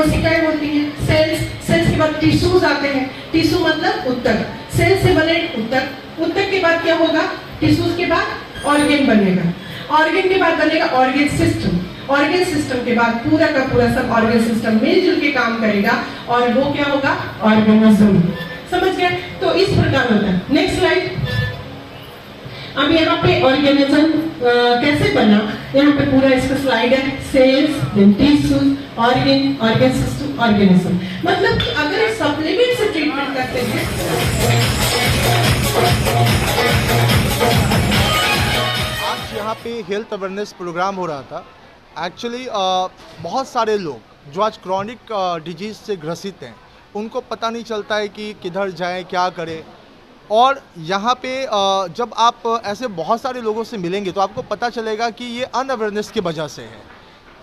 कोशिकाएं होती हैं, सेल्स, सेल्स के बाद टिश्यूज आते हैं, टिश्यू मतलब ऊतक, सेल से बने ऊतक, ऊतक के बाद क्या होगा, टिश्यूज के बाद ऑर्गन बनेगा, ऑर्गन के बाद बनेगा ऑर्गन सिस्टम, ऑर्गन सिस्टम के बाद पूरा का पूरा सब ऑर्गन सिस्टम मिलजुल के काम करेगा और वो क्या होगा, ऑर्गेनिज्म। समझ गए? तो इस प्रकार होता है। Next slide. अब यहाँ पे ऑर्गेनिज्म कैसे बना, यहाँ पे पूरा इसका स्लाइड है, cells, then tissues, organ, organ system, organism. मतलब कि अगर एक सप्लीमेंट से ट्रीटमेंट करते हैं। आज यहाँ पे हेल्थ अवेयरनेस प्रोग्राम हो रहा था। एक्चुअली बहुत सारे लोग जो आज क्रॉनिक डिजीज से ग्रसित हैं, उनको पता नहीं चलता है कि किधर जाएं, क्या करें। और यहाँ पे जब आप ऐसे बहुत सारे लोगों से मिलेंगे तो आपको पता चलेगा कि ये अनअवेयरनेस की वजह से है।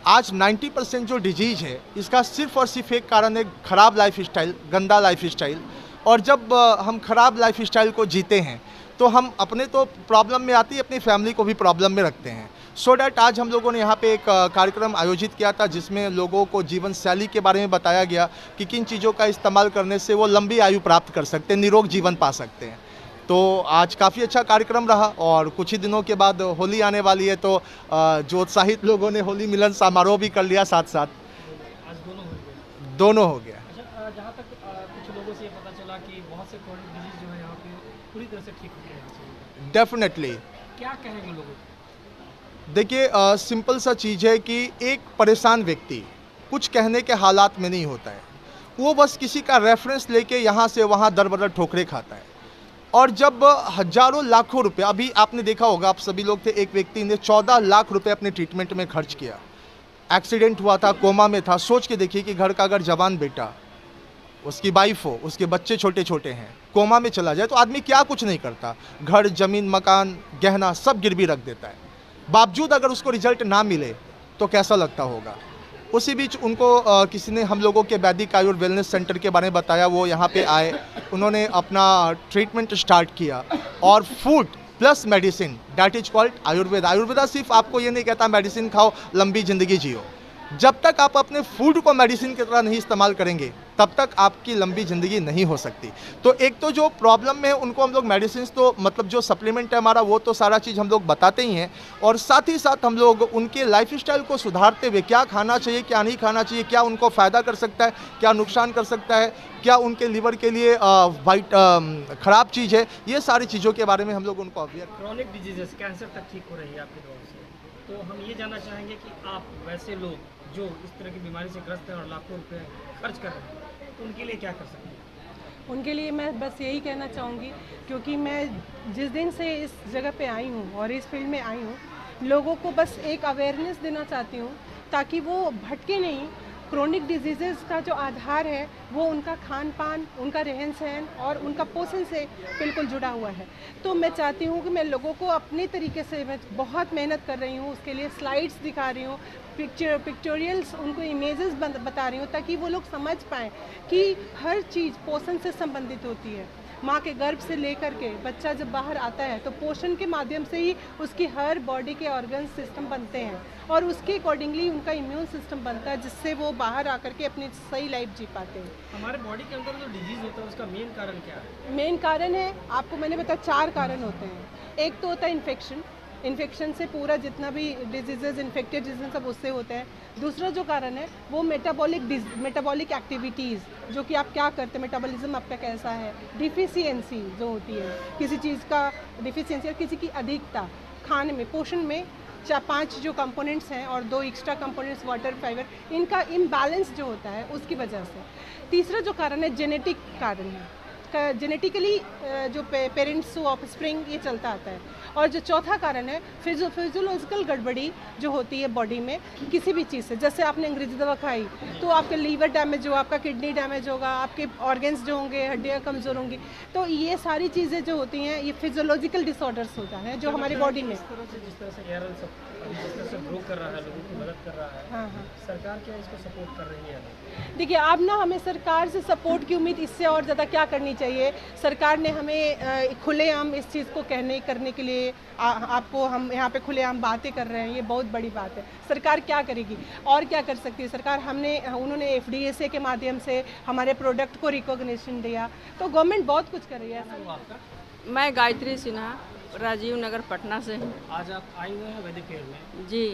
आज 90% जो डिजीज है इसका सिर्फ और सिर्फ एक कारण है ख़राब लाइफ स्टाइल, गंदा लाइफ स्टाइल। और जब हम ख़राब लाइफ स्टाइल को जीते हैं तो हम अपने तो प्रॉब्लम में आती है, अपनी फैमिली को भी प्रॉब्लम में रखते हैं। सो डैट आज हम लोगों ने यहाँ पे एक कार्यक्रम आयोजित किया था जिसमें लोगों को जीवन शैली के बारे में बताया गया कि किन चीज़ों का इस्तेमाल करने से वो लंबी आयु प्राप्त कर सकते हैं, निरोग जीवन पा सकते हैं। तो आज काफ़ी अच्छा कार्यक्रम रहा और कुछ ही दिनों के बाद होली आने वाली है, तो जो उत्साहित लोगों ने होली मिलन समारोह भी कर लिया साथ साथ। आज दोनों हो गया। अच्छा, जहाँ तक कुछ लोगों से ये पता चला कि बहुत से क्रॉनिक डिजीज जो है यहाँ पे पूरी तरह से ठीक हो गए हैं। डेफिनेटली। क्या कहेंगे लोगों को? देखिए, सिंपल सा चीज़ है कि एक परेशान व्यक्ति कुछ कहने के हालात में नहीं होता है, वो बस किसी का रेफरेंस लेके यहाँ से वहाँ दर बदर ठोकरे खाता है। और जब हजारों लाखों रुपए, अभी आपने देखा होगा, आप सभी लोग थे, एक व्यक्ति ने 14 लाख रुपए अपने ट्रीटमेंट में खर्च किया। एक्सीडेंट हुआ था, कोमा में था। सोच के देखिए कि घर का अगर जवान बेटा, उसकी वाइफ हो, उसके बच्चे छोटे छोटे हैं, कोमा में चला जाए तो आदमी क्या कुछ नहीं करता, घर, जमीन, मकान, गहना सब गिरवी रख देता है। बावजूद अगर उसको रिजल्ट ना मिले तो कैसा लगता होगा। उसी बीच उनको किसी ने हम लोगों के वैदिक आयुर्वेद वेलनेस सेंटर के बारे में बताया, वो यहाँ पे आए, उन्होंने अपना ट्रीटमेंट स्टार्ट किया। और food plus medicine, that is called Ayurveda. Ayurveda सिर्फ आपको ये नहीं कहता मेडिसिन खाओ, लंबी ज़िंदगी जियो। जब तक आप अपने फूड को मेडिसिन की तरह नहीं इस्तेमाल करेंगे तब तक आपकी लंबी ज़िंदगी नहीं हो सकती। तो एक तो जो प्रॉब्लम में उनको हम लोग मेडिसिन, तो मतलब जो सप्लीमेंट है हमारा, वो तो सारा चीज़ हम लोग बताते ही हैं। और साथ ही साथ हम लोग उनके लाइफ स्टाइल को सुधारते हुए क्या खाना चाहिए, क्या नहीं खाना चाहिए, क्या उनको फ़ायदा कर सकता है, क्या नुकसान कर सकता है, क्या उनके लीवर के लिए ख़राब चीज़ है, ये सारी चीज़ों के बारे में हम लोग उनको अवेयर। क्रॉनिक डिजीजेस, कैंसर तक ठीक हो रही है आपकी दवा से, तो हम ये जानना चाहेंगे कि आप वैसे लोग जो इस तरह की बीमारी से ग्रस्त हैं और लाखों रुपए खर्च कर रहे हैं, तो उनके लिए क्या कर सकते हैं? उनके लिए मैं बस यही कहना चाहूँगी, क्योंकि मैं जिस दिन से इस जगह पे आई हूँ और इस फील्ड में आई हूँ, लोगों को बस एक अवेयरनेस देना चाहती हूँ ताकि वो भटके नहीं। क्रोनिक डिजीज़ेज़ का जो आधार है वो उनका खान पान, उनका रहन सहन और उनका पोषण से बिल्कुल जुड़ा हुआ है। तो मैं चाहती हूँ कि मैं लोगों को अपने तरीके से, मैं बहुत मेहनत कर रही हूँ, उसके लिए स्लाइड्स दिखा रही हूँ, पिक्चोरियल्स, उनको इमेजेस बता रही हूँ ताकि वो लोग समझ पाएँ कि हर चीज़ पोषण से संबंधित होती है। माँ के गर्भ से लेकर के बच्चा जब बाहर आता है तो पोषण के माध्यम से ही उसकी हर बॉडी के ऑर्गन सिस्टम बनते हैं और उसके अकॉर्डिंगली उनका इम्यून सिस्टम बनता है, जिससे वो बाहर आकर के अपनी सही लाइफ जी पाते हैं। हमारे बॉडी के अंदर जो डिजीज़ होता है उसका मेन कारण क्या है? मेन कारण है, आपको मैंने बताया 4 कारण होते हैं। एक तो होता है इन्फेक्शन, इन्फेक्शन से पूरा जितना भी डिजीजेज, इन्फेक्टेड डिजीज सब उससे होते हैं। दूसरा जो कारण है वो मेटाबॉलिक एक्टिविटीज़, जो कि आप क्या करते हैं, मेटाबॉलिज्म आपका कैसा है। डिफिशियंसी जो होती है, किसी चीज़ का डिफिशियंसी और किसी की अधिकता खाने में, पोषण में 5 जो कंपोनेंट्स हैं और 2 एक्स्ट्रा कंपोनेंट्स वाटर, फाइबर, इनका इम्बैलेंस जो होता है उसकी वजह से। तीसरा जो कारण है जेनेटिक कारण है, जेनेटिकली जो पेरेंट्स ऑफ स्प्रिंग ये चलता आता है। और जो चौथा कारण है फिजियोलॉजिकल गड़बड़ी जो होती है बॉडी में किसी भी चीज़ से, जैसे आपने अंग्रेजी दवा खाई तो आपका लीवर डैमेज होगा, आपका किडनी डैमेज होगा, आपके ऑर्गन्स जो होंगे, हड्डियाँ कमज़ोर होंगी। तो ये सारी चीज़ें जो होती हैं ये फिजियोलॉजिकल डिसऑर्डर्स होता है जो हमारी बॉडी में। जिस तरह से केरल जिस तरह से ग्रो कर रहा है, लोगों की मदद कर रहा है, हाँ हाँ, सरकार क्या इसको सपोर्ट कर रही है? देखिए अब ना हमें सरकार से सपोर्ट की उम्मीद इससे और ज़्यादा क्या करनी चाहिए। सरकार ने हमें खुलेआम इस चीज़ को करने के लिए आपको हम यहाँ पे खुलेआम बातें कर रहे हैं, ये बहुत बड़ी बात है। सरकार क्या करेगी और क्या कर सकती है सरकार? उन्होंने FDSA के माध्यम से हमारे प्रोडक्ट को रिकॉग्निशन दिया, तो गवर्नमेंट बहुत कुछ कर रही है। मैं गायत्री सिन्हा, राजीव नगर पटना से हूँ। आज आप आए हुए हैं वैदिक फेयर में, जी,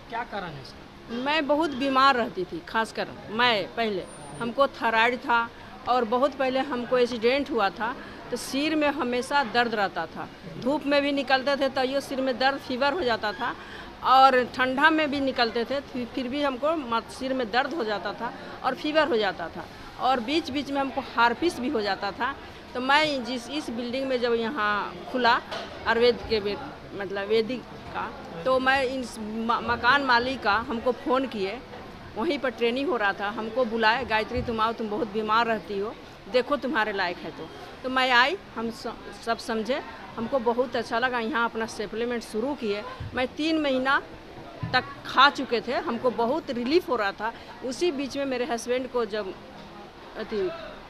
क्या कारण है इसका? मैं बहुत बीमार रहती थी, खासकर मैं पहले हमको थायराइड था और बहुत पहले हमको एक्सीडेंट हुआ था, तो सिर में हमेशा दर्द रहता था। धूप में भी निकलते थे तो ये सिर में दर्द, फीवर हो जाता था, और ठंडा में भी निकलते थे फिर भी हमको सिर में दर्द हो जाता था और फीवर हो जाता था, और बीच बीच में हमको हार्पिस भी हो जाता था। तो मैं इस बिल्डिंग में जब यहाँ खुला आयुर्वेद के मतलब वैदिक का, तो मैं इस मकान मालिक का हमको फ़ोन किए, वहीं पर ट्रेनिंग हो रहा था, हमको बुलाए, गायत्री तुम आओ, तुम बहुत बीमार रहती हो, देखो तुम्हारे लायक है। तो मैं आई, हम सब समझे, हमको बहुत अच्छा लगा। यहाँ अपना सप्लीमेंट शुरू किए, मैं 3 महीना तक खा चुके थे, हमको बहुत रिलीफ हो रहा था। उसी बीच में मेरे हस्बैंड को जब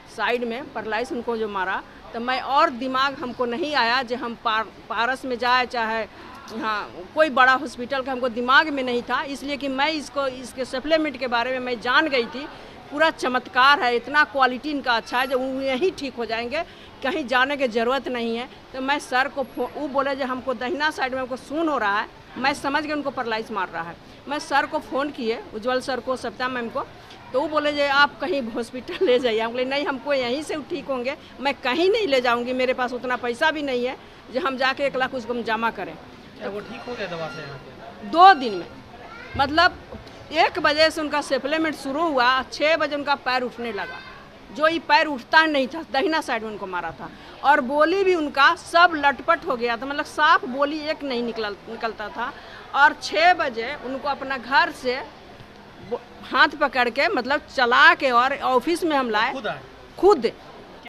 साइड में पैरालाइज उनको जो मारा, तो मैं और दिमाग हमको नहीं आया जो हम पारस में जाए, चाहे यहाँ कोई बड़ा हॉस्पिटल का, हमको दिमाग में नहीं था। इसलिए कि मैं इसके सप्लीमेंट के बारे में मैं जान गई थी, पूरा चमत्कार है, इतना क्वालिटी इनका अच्छा है जो यहीं ठीक हो जाएंगे, कहीं जाने की ज़रूरत नहीं है। तो मैं सर को वो बोले जो हमको दहिना साइड में हमको सून हो रहा है, मैं समझ गई उनको पैरालाइज मार रहा है। मैं सर को फ़ोन किए, उज्ज्वल सर को, सप्ता मैम को, तो वो बोले जो आप कहीं हॉस्पिटल ले जाइए। हम बोले नहीं, हमको यहीं से ठीक होंगे, मैं कहीं नहीं ले जाऊंगी, मेरे पास उतना पैसा भी नहीं है जो हम जाके 1 लाख उसको हम जमा करें। क्या वो ठीक हो गया दवा से यहाँ पे? 2 दिन में, मतलब 1 बजे से उनका सप्लीमेंट शुरू हुआ, 6 बजे उनका पैर उठने लगा, जो ये पैर उठता नहीं था, दहिना साइड में उनको मारा था, और बोली भी उनका सब लटपट हो गया था, मतलब साफ बोली एक नहीं निकलता था। और 6 बजे उनको अपना घर से हाथ पकड़ के, मतलब चला के, और ऑफिस में हम लाए, खुद आए? खुद